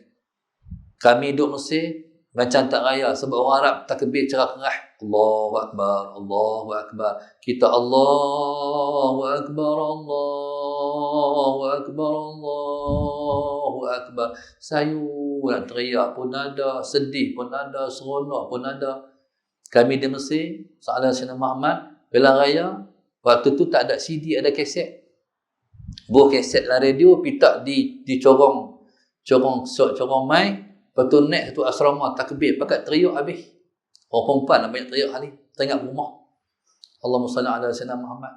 Kami duduk Mesir macam tak raya, sebab orang Arab takbir cerah kerah. Allahu Akbar, Allahu Akbar. Kita Allahu Akbar, Allahu Akbar, Allahu Akbar. Sayu nak teriak pun ada, sedih pun ada, seronok pun ada. Kami di Mesir, soalan Sayyidina Muhammad, bila raya, waktu tu tak ada CD, ada kaset. Buah kaset lah radio, pitak di corong mic. Lepas tu naik satu asrama takbir, pakat teriak habis. Orang perempuan nak banyak teriak kali, teringat rumah. Allahumma salli ala Sayyidina Muhammad.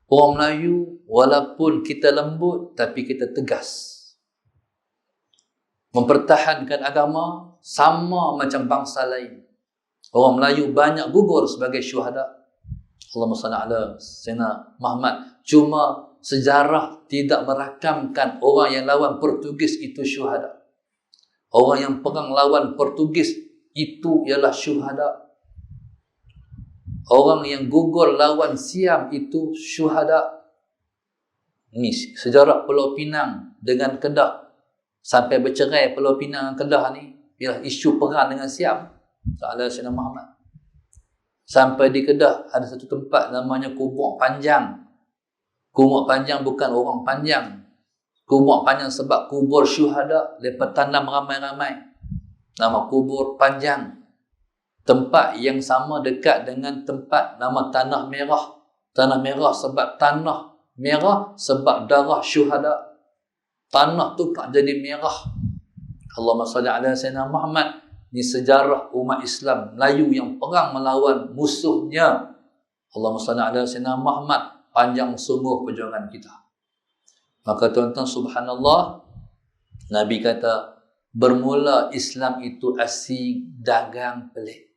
Orang Melayu, walaupun kita lembut, tapi kita tegas. Mempertahankan agama sama macam bangsa lain. Orang Melayu banyak gugur sebagai syuhada. Allahumma salli ala Sayyidina Muhammad. Cuma sejarah tidak merakamkan orang yang lawan Portugis itu syuhada. Orang yang perang lawan Portugis itu ialah syuhada. Orang yang gugur lawan Siam itu syuhada. Ini sejarah Pulau Pinang dengan Kedah. Sampai bercerai Pulau Pinang dan Kedah ni ialah isu perang dengan Siam. Soalan Sayyidina Muhammad. Sampai di Kedah ada satu tempat namanya Kubur Panjang. Kubur Panjang bukan orang panjang. Kubur Panjang sebab kubur syuhada. Lepas tanam ramai-ramai. Nama kubur Panjang. Tempat yang sama dekat dengan tempat nama Tanah Merah. Tanah Merah sebab tanah merah sebab darah syuhada. Tanah tu tak jadi merah. Allahumma salli ala Sayyidina Muhammad. Ini sejarah umat Islam Melayu yang perang melawan musuhnya. Allahumma salli ala Sayyidina Muhammad. Panjang sungguh perjuangan kita. Maka tuan-tuan subhanallah, Nabi kata, bermula Islam itu asing, dagang, pelik.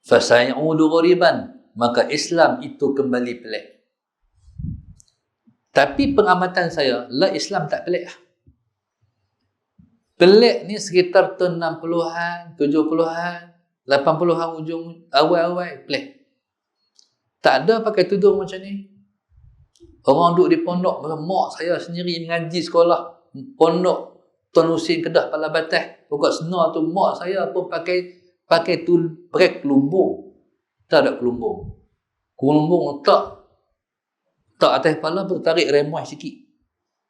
Fasayaudu ghariban, maka Islam itu kembali pelik. Tapi pengamatan saya, lah Islam tak pelik. Pelik ni sekitar tahun 60-an, 70-an, 80-an ujung, awal-awal, pelik. Tak ada pakai tudung macam ni. Orang duduk di pondok, mak saya sendiri mengaji sekolah pondok Tuan Husin Kedah Pala Batas. Pokok senar tu mak saya pun pakai kelumbung. Tak ada kelumbung. Kelumbung tak atas kepala pun tarik remoy sikit.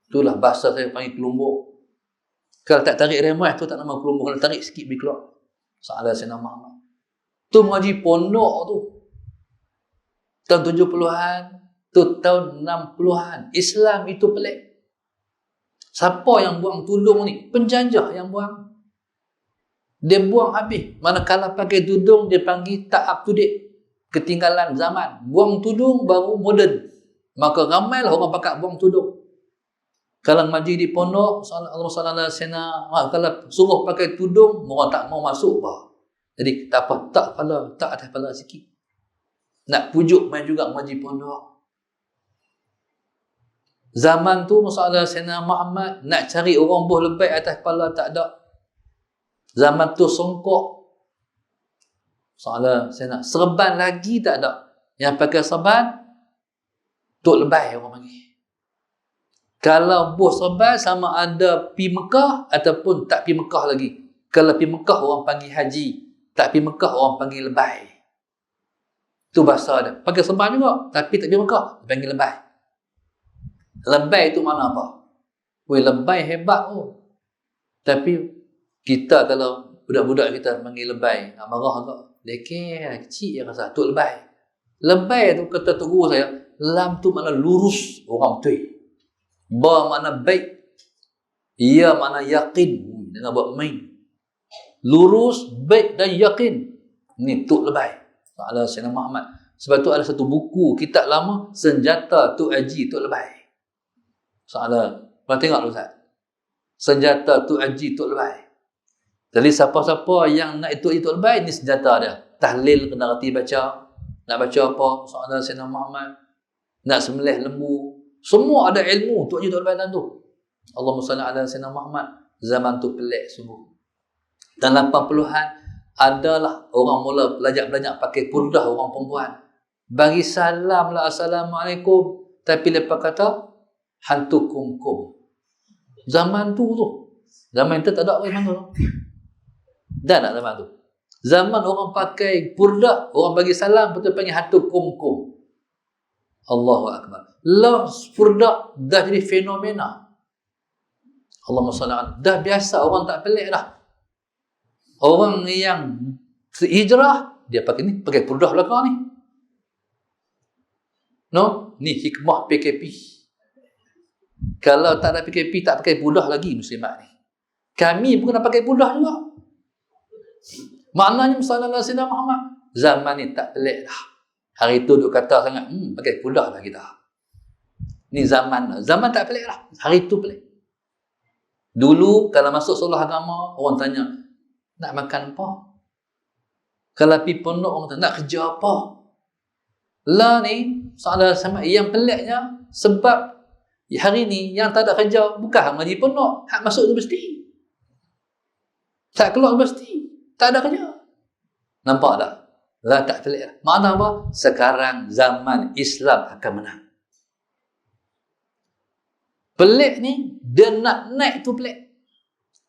Itulah bahasa saya panggil kelumbung. Kalau tak tarik remoy tu tak nama kelumbung. Kalau tarik sikit boleh keluar. Soalan Sayyidina Muhammad. Tu mengaji pondok tu. tahun 70-an, tu tahun 60-an. Islam itu pelik. Siapa yang buang tudung ni? Penjajah yang buang. Dia buang habis. Manakala pakai tudung, dia panggil tak up to date. Ketinggalan zaman. Buang tudung baru moden. Maka ramailah orang pakai buang tudung. Kalau ngaji di pondok, Allah SAW, kalau suruh pakai tudung, orang tak mau masuk bah. Jadi tak apa, tak atas kepala sikit. Nak pujuk main juga ngaji pondok. Zaman tu masalah Sayyidina Muhammad nak cari orang buh lebih atas kepala tak ada. Zaman tu songkok. Masalah Sayyidina serban lagi tak ada. Yang pakai serban tok lebih orang panggil. Kalau buh serban sama ada pi Mekah ataupun tak pi Mekah lagi. Kalau pi Mekah orang panggil haji, tak pi Mekah orang panggil lebay. Itu bahasa dia. Pakai serban juga, tapi tak pi Mekah, dia panggil lebay. Lebay itu mana apa? Weh, lebay hebat oh. Tapi kita kalau budak-budak kita panggil lebay, nak marah agak. Lekeh, kecil je rasa, tu lebay. Lebay tu kata tu guru saya, lam tu makna lurus orang betul. Ba makna baik. Ya makna yakin. Jangan buat main. Lurus, baik dan yakin. Ni Tok Lebay. Soalan Sayyidina Muhammad. Sebab tu ada satu buku, kitab lama, Senjata Tok Haji Tok Lebay. Soalan. Pernah tengok dulu Ustaz? Senjata Tok Haji Tok Lebay. Jadi siapa-siapa yang nak itu Tok Lebay, ni senjata dia. Tahlil kena reti baca. Nak baca apa? Soalan Sayyidina Muhammad. Nak sembelih lembu. Semua ada ilmu Tok Haji Tok Lebay tu. Allahumma salli ala Sayyidina Muhammad. Zaman tu pelik sungguh. Dan 80-an adalah orang mula belajar pakai purdah orang perempuan. Bagi salam lah assalamualaikum. Tapi lepas kata hantu kum-kum. Zaman tu. Zaman tu tak ada orang tu. Dah tak zaman tu. Zaman orang pakai purdah, orang bagi salam betul panggil hantu kum-kum. Allahu Akbar. Lah purdah dah jadi fenomena. Allahumma salli ala. Dah biasa, orang tak pelik dah. Orang yang hijrah, dia pakai ni, pakai purdah belakang ni. No, ni hikmah PKP. Kalau tak ada PKP, tak pakai purdah lagi muslimat ni. Kami pun nak pakai purdah juga. Maknanya sallallahu alaihi wasallam Muhammad, zaman ni tak pelik dah. Hari tu duk kata sangat, pakai purdah lah kita. Ni zaman tak pelik lah. Hari tu pelik. Dulu kalau masuk sekolah agama, orang tanya, nak makan apa? Kalau pergi pondok, orang tanya, nak kerja apa? Lah ni, soalan sama yang peliknya, sebab hari ni yang tak ada kerja, bukan hak ngaji pondok, hak masuk universiti. Tak keluar universiti, tak ada kerja. Nampak tak? Lah tak pelik lah. Makna apa? Sekarang zaman Islam akan menang. Pelik ni, dia nak naik tu pelik.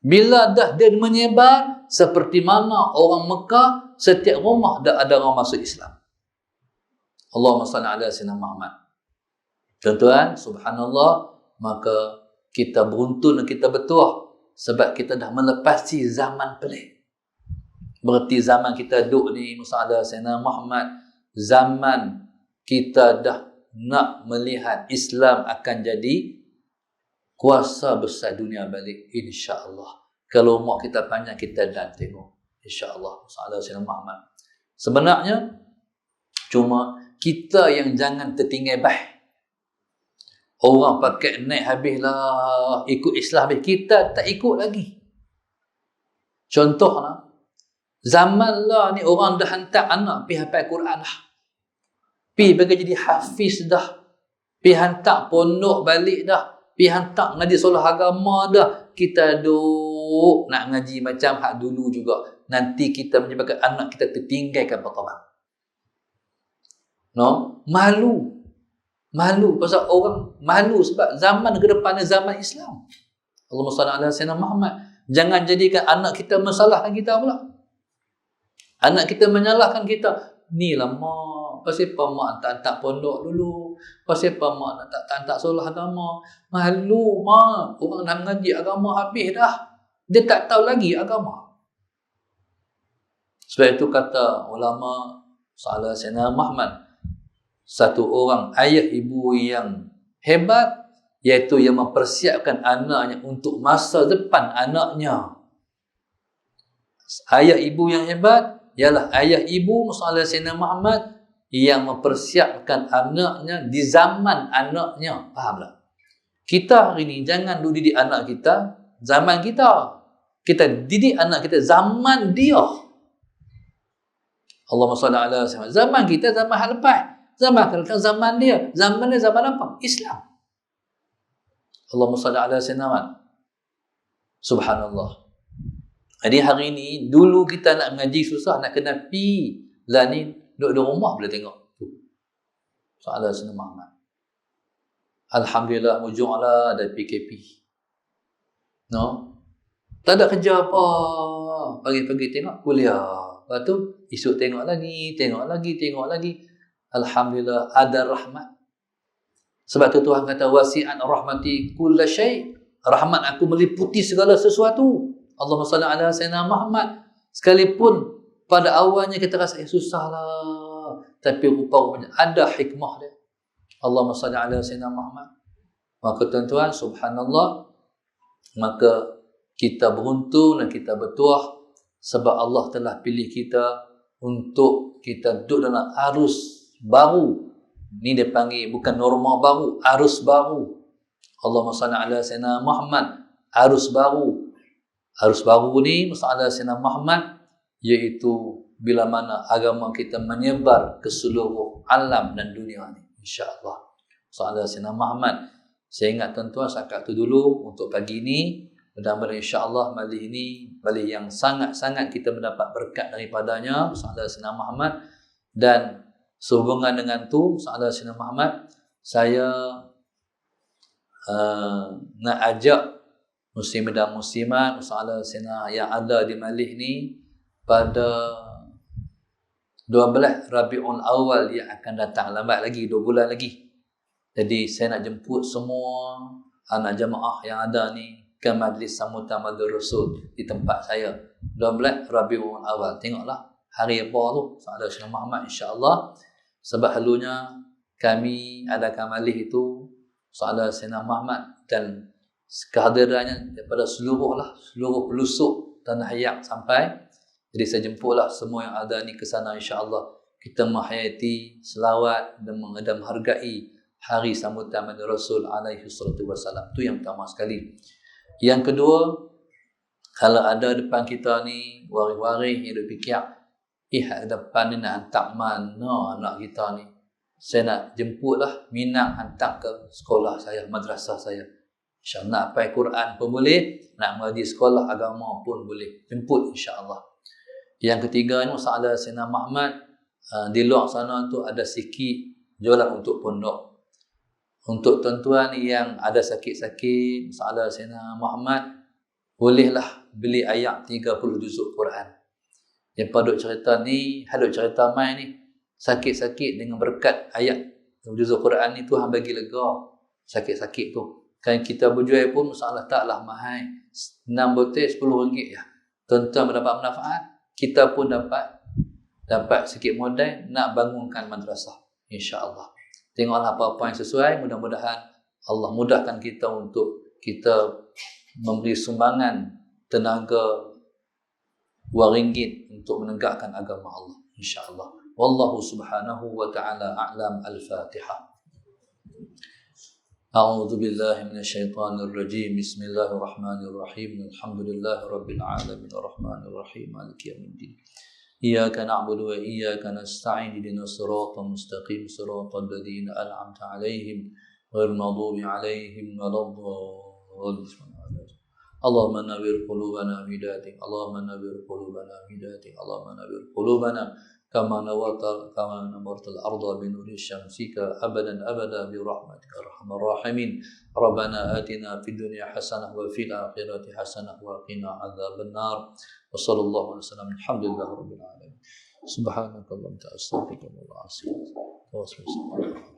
Bila dah dia menyebar, seperti mana orang Mekah, setiap rumah dah ada orang masuk Islam. Allahumma salli ala Sayyidina Muhammad. Tuan-tuan, subhanallah, maka kita beruntun dan kita bertuah sebab kita dah melepasi zaman pelik. Berarti zaman kita duduk ni, Musa Sayyidina Muhammad, zaman kita dah nak melihat Islam akan jadi kuasa besar dunia balik, insya-Allah. Kalau umur kita panjang, kita dah tengok, insya-Allah. Musa Sayyidina Muhammad. Sebenarnya cuma kita yang jangan tertinggal bah. Orang pakai naik habislah, ikut Islam habis, kita tak ikut lagi. Contohnya, zaman lah ni orang dah hantar anak pergi hafal Quran dah. Pergi bagi jadi hafiz dah. Pergi hantar pondok balik dah. Pergi hantar ngaji solat agama dah. Kita duk nak ngaji macam hak dulu juga. Nanti kita menyebabkan anak kita tertinggalkan pertama. No? Malu. Malu. Pasal orang malu sebab zaman ke depannya zaman Islam. Allahumma salli ala Sayyidina Muhammad. Jangan jadikan anak kita mensalahkan kita pula. Anak kita menyalahkan kita. Ni lah mak. Pasal apa mak tak pondok dulu? Pasal apa mak tak solat agama? Malu mak. Orang dah mengaji agama habis dah. Dia tak tahu lagi agama. Sebab itu kata ulama Sayyidina Muhammad, satu orang ayah ibu yang hebat, iaitu yang mempersiapkan anaknya untuk masa depan anaknya. Ayah ibu yang hebat ialah ayah ibu Muhammad Sayyidina Muhammad yang mempersiapkan anaknya di zaman anaknya. Faham tak? Kita hari ni jangan dulu didik anak kita zaman kita. Kita didik anak kita zaman dia. Allahumma salli ala sayyidina. Zaman kita zaman hal lepas. Zaman kita zaman dia. Zaman dia zaman apa? Islam. Allahumma salli ala sayyidina. Subhanallah. Jadi hari ni, dulu kita nak mengaji susah, nak kena pi lah ni, duduk di rumah boleh tengok. Soalan Sayyidina Muhammad. Alhamdulillah, mujurlah ada PKP. No? Tak ada kerja apa. Pagi-pagi tengok kuliah. Lepas tu, esok tengok lagi. Alhamdulillah, ada rahmat. Sebab tu Tuhan kata, wasi'an rahmati kulla syai'. Rahmat aku meliputi segala sesuatu. Allahumma salli ala sayyidina Muhammad. Sekalipun pada awalnya kita rasa susah lah, tapi rupa-rupanya ada hikmah dia. Allahumma salli ala sayyidina Muhammad. Maka tuan-tuan, subhanallah, maka kita beruntung dan kita bertuah sebab Allah telah pilih kita untuk kita duduk dalam arus baru. Ni dia panggil bukan norma baru, arus baru. Allahumma salli ala sayyidina Muhammad. Arus baru. Arus baru ni masalah Sayyidina Muhammad, iaitu bila mana agama kita menyebar ke seluruh alam dan dunia ni, insya-Allah. Masalah Sayyidina Muhammad. Saya ingat tuan-tuan setakat tu dulu untuk pagi ni. Mudah-mudahan insya-Allah majlis ini majlis yang sangat-sangat kita mendapat berkat daripadanya, masalah Sayyidina Muhammad. Dan sehubungan dengan tu, masalah Sayyidina Muhammad, saya nak ajak muslim dan muslimat masalah sena yang ada di majlis ni pada 12 Rabiul Awal yang akan datang, lambat lagi 2 bulan lagi. Jadi saya nak jemput semua anak jemaah yang ada ni ke majlis sambutan Maulid Rasul di tempat saya 12 Rabiul Awal. Tengoklah hari apa tu masalah Sayyidina Muhammad, insya-Allah. Sebab halunya kami adakan majlis itu masalah Sayyidina Muhammad dan kehadirannya daripada seluruh pelosok tanah Hayak sampai. Jadi saya jemputlah semua yang ada ni ke sana, insya-Allah. Kita menghayati selawat dan menghargai hari sambutan Maulid Rasul alaihi salatu wasalam. Tu yang pertama sekali. Yang kedua, kalau ada depan kita ni waris-waris yang duk fikir, depan ni nak hantar mana anak kita ni. Saya nak jemputlah Minang hantar ke sekolah saya, madrasah saya. InsyaAllah nak pakai Quran pun boleh, nak mengaji sekolah agama pun boleh. Jemput insyaAllah. Yang ketiga ni masalah Sayyidina Muhammad, di luar sana tu ada sikit jualan untuk pondok. Untuk tuan-tuan yang ada sakit-sakit masalah Sayyidina Muhammad, bolehlah beli ayat 30 juzuk Quran. Yang pada cerita ni, hadut cerita mai ni, sakit-sakit dengan berkat ayat juzuk Quran ni Tuhan bagi lega sakit-sakit tu. Kan kita berjual pun masalah taklah mahal. 6 botel RM10 ya. Tuan-tuan mendapat manfaat, kita pun dapat sikit modal nak bangunkan madrasah, insya-Allah. Tengoklah apa-apa yang sesuai, mudah-mudahan Allah mudahkan kita untuk kita memberi sumbangan tenaga RM2 untuk menegakkan agama Allah, insya-Allah. Wallahu subhanahu wa ta'ala a'lam. Al-Fatihah. أعوذ بالله من الشيطان الرجيم بسم الله الرحمن الرحيم الحمد لله رب العالمين الرحمن الرحيم مالك يوم الدين إياك نعبد وإياك نستعين اهدنا الصراط المستقيم صراط الذين أنعمت عليهم غير المغضوب عليهم ولا الضالين اللهم نور قلوبنا بهدايتك اللهم نور قلوبنا بهدايتك اللهم نور قلوبنا كما نورت الأرض بنور شمسك أبدا برحمتك أرحم الراحمين ربنا آتنا في الدنيا حسنة وفي الآخرة حسنة وقنا عذاب النار وصلى الله عليه وسلم الحمد لله رب العالمين سبحانك اللهم وبحمدك أستغفرك وأتوب إليك